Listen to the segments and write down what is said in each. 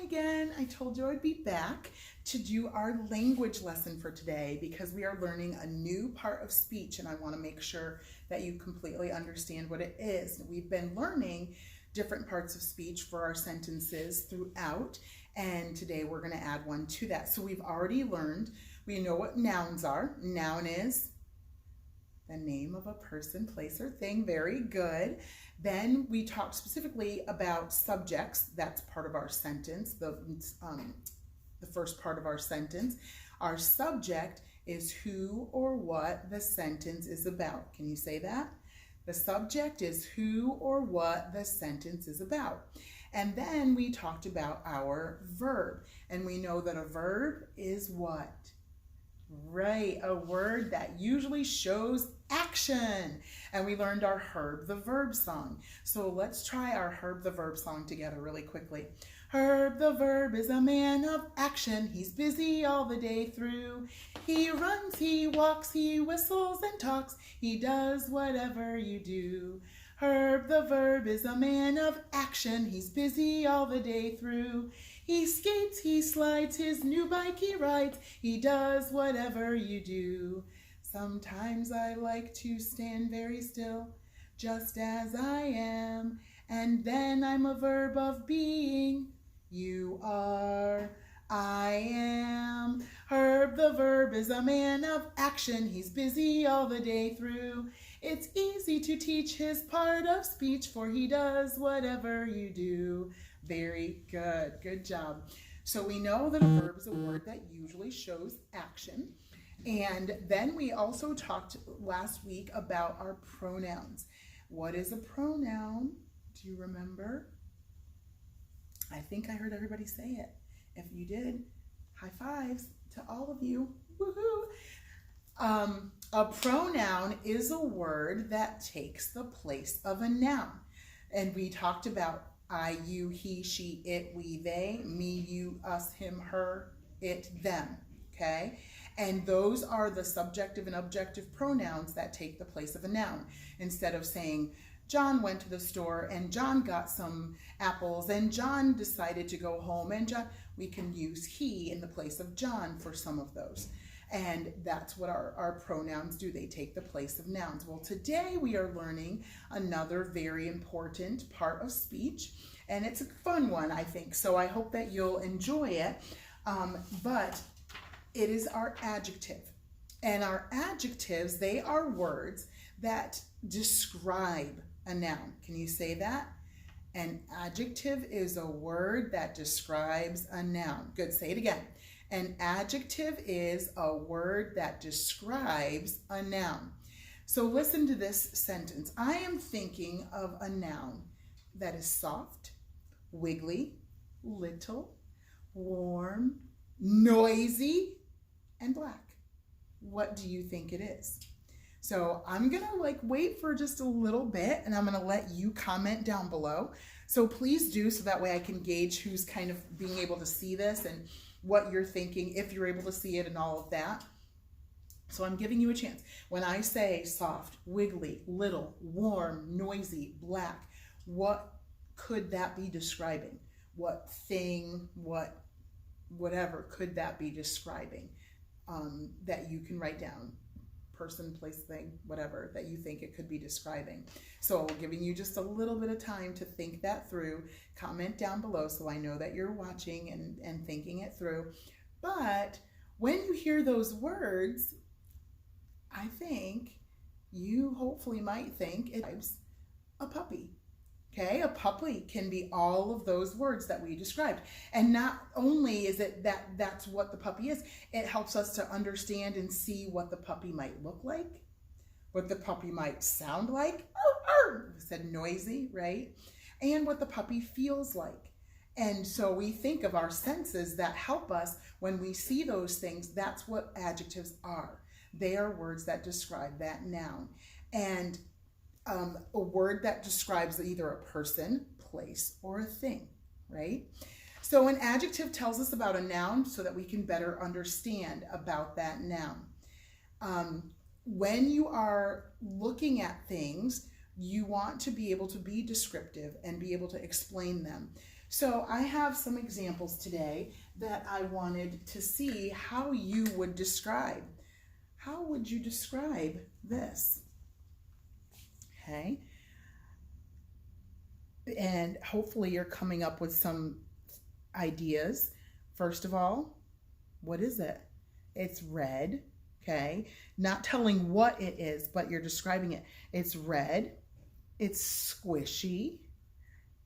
again. I told you I'd be back to do our language lesson for today because we are learning a new part of speech and I want to make sure that you completely understand what it is. We've been learning different parts of speech for our sentences throughout, and today we're going to add one to that. So we've already learned, we know what nouns are. Noun is the name of a person, place, or thing. Very good. Then we talked specifically about subjects. That's part of our sentence, the first part of our sentence. Our subject is who or what the sentence is about. Can you say that? The subject is who or what the sentence is about. And then we talked about our verb. And we know that a verb is what? Right, a word that usually shows action. And we learned our Herb the Verb song. So let's try our Herb the Verb song together really quickly. Herb the Verb is a man of action. He's busy all the day through. He runs, he walks, he whistles and talks. He does whatever you do. Herb the Verb is a man of action. He's busy all the day through. He skates, he slides, his new bike he rides. He does whatever you do. Sometimes I like to stand very still, just as I am. And then I'm a verb of being. You are, I am. Herb the Verb is a man of action. He's busy all the day through. It's easy to teach his part of speech, for he does whatever you do. Very good. Good job. So we know that a verb is a word that usually shows action. And then we also talked last week about our pronouns. What is a pronoun? Do you remember? I think I heard everybody say it. If you did, high fives to all of you. Woohoo! A pronoun is a word that takes the place of a noun. And we talked about I, you, he, she, it, we, they, me, you, us, him, her, it, them, okay? And those are the subjective and objective pronouns that take the place of a noun. Instead of saying, John went to the store and John got some apples and John decided to go home and John, we can use he in the place of John for some of those. And that's what our pronouns do. They take the place of nouns. Well, today we are learning another very important part of speech, and it's a fun one, I think. So I hope that you'll enjoy it. But it is our adjective. And our adjectives, they are words that describe a noun. Can you say that? An adjective is a word that describes a noun. Good, say it again. An adjective is a word that describes a noun. So listen to this sentence. I am thinking of a noun that is soft, wiggly, little, warm, noisy, and black. What do you think it is? So I'm gonna wait for just a little bit and I'm gonna let you comment down below. So please do, so that way I can gauge who's kind of being able to see this and what you're thinking, if you're able to see it and all of that. So I'm giving you a chance. When I say soft, wiggly, little, warm, noisy, black, what could that be describing? What thing, whatever could that be describing that you can write down? Person, place, thing, whatever that you think it could be describing. So giving you just a little bit of time to think that through. Comment down below so I know that you're watching and thinking it through. But when you hear those words, I think you hopefully might think it's a puppy. Okay, a puppy can be all of those words that we described. And not only is it that's what the puppy is, it helps us to understand and see what the puppy might look like, what the puppy might sound like. I said noisy, right? And what the puppy feels like. And so we think of our senses that help us when we see those things. That's what adjectives are. They are words that describe that noun. And a word that describes either a person, place, or a thing, right? So an adjective tells us about a noun so that we can better understand about that noun. When you are looking at things, you want to be able to be descriptive and be able to explain them. So I have some examples today that I wanted to see how you would describe. How would you describe this? Okay. And hopefully you're coming up with some ideas. First of all, what is it? It's red, okay? Not telling what it is, but you're describing it. It's red, it's squishy,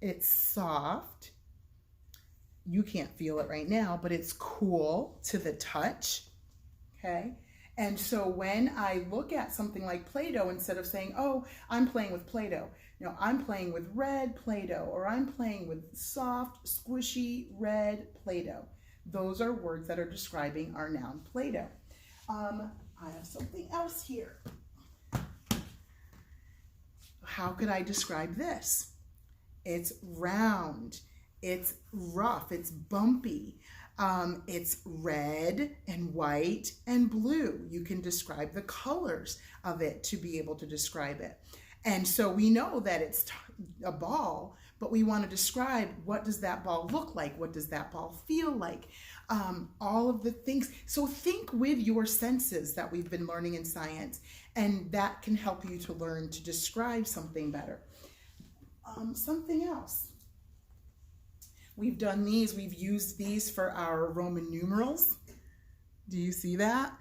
it's soft. You can't feel it right now, but it's cool to the touch, okay? And so when I look at something like Play-Doh, instead of saying, oh, I'm playing with Play-Doh, no, I'm playing with red Play-Doh, or I'm playing with soft, squishy, red Play-Doh. Those are words that are describing our noun Play-Doh. I have something else here. How could I describe this? It's round, it's rough, it's bumpy. It's red and white and blue. You can describe the colors of it to be able to describe it. And so we know that it's a ball, but we want to describe, what does that ball look like? What does that ball feel like? All of the things. So think with your senses that we've been learning in science, and that can help you to learn to describe something better. Something else. We've done these, we've used these for our Roman numerals. Do you see that?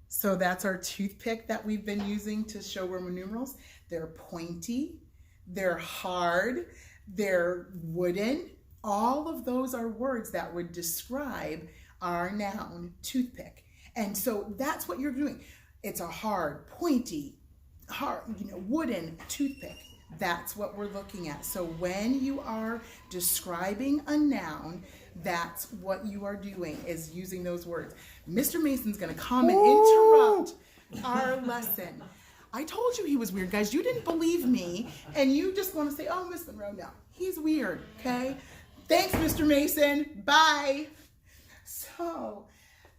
So that's our toothpick that we've been using to show Roman numerals. They're pointy, they're hard, they're wooden. All of those are words that would describe our noun toothpick. And so that's what you're doing. It's a hard, pointy, wooden toothpick. That's what we're looking at. So when you are describing a noun, that's what you are doing, is using those words. Mr. Mason's going to come and interrupt our lesson. I told you he was weird, guys. You didn't believe me, and you just want to say, oh, Miss Monroe, no. He's weird, okay? Thanks, Mr. Mason. Bye. So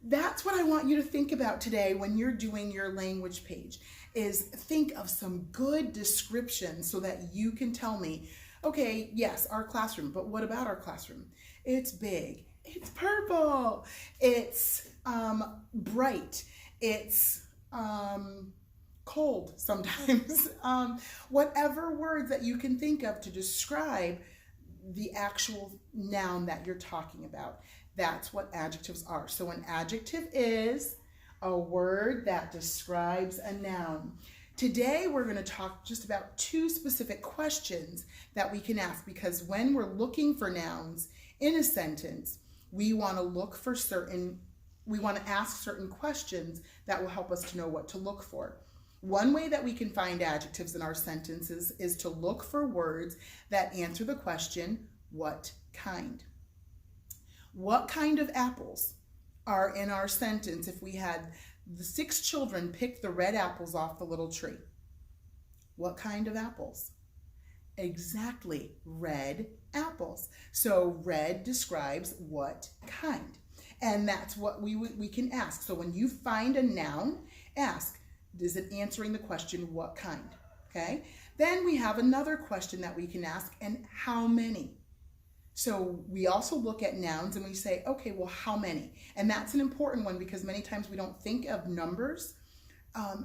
that's what I want you to think about today when you're doing your language page, is think of some good descriptions so that you can tell me, okay, yes, our classroom, but what about our classroom? It's big, it's purple, it's bright, it's cold sometimes. Whatever words that you can think of to describe the actual noun that you're talking about. That's what adjectives are. So an adjective is a word that describes a noun. Today we're going to talk just about two specific questions that we can ask, because when we're looking for nouns in a sentence, we want to ask certain questions that will help us to know what to look for. One way that we can find adjectives in our sentences is to look for words that answer the question, what kind? What kind of apples are in our sentence if we had the 6 children pick the red apples off the little tree? What kind of apples? Exactly, red apples. So red describes what kind. And that's what we can ask. So when you find a noun, ask, is it answering the question, what kind? Okay. Then we have another question that we can ask, and how many? So we also look at nouns and we say, okay, well, how many? And that's an important one, because many times we don't think of numbers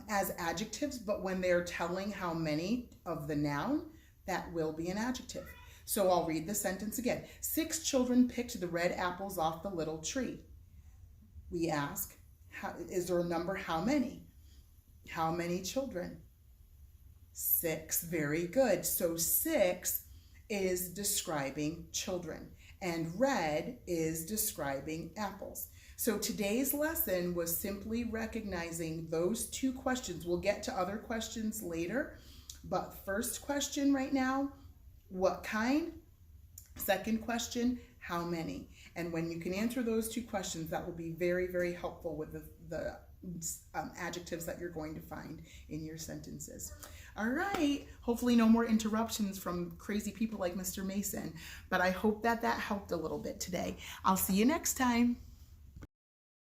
as adjectives, but when they're telling how many of the noun, that will be an adjective. So I'll read the sentence again. 6 children picked the red apples off the little tree. We ask, is there a number? How many? How many children? 6. Very good. So 6 is describing children, and red is describing apples. So today's lesson was simply recognizing those two questions. We'll get to other questions later, but first question right now, what kind? Second question, how many? And when you can answer those two questions, that will be very, very helpful with the adjectives that you're going to find in your sentences. All right, hopefully no more interruptions from crazy people like Mr. Mason, but I hope that helped a little bit today. I'll see you next time.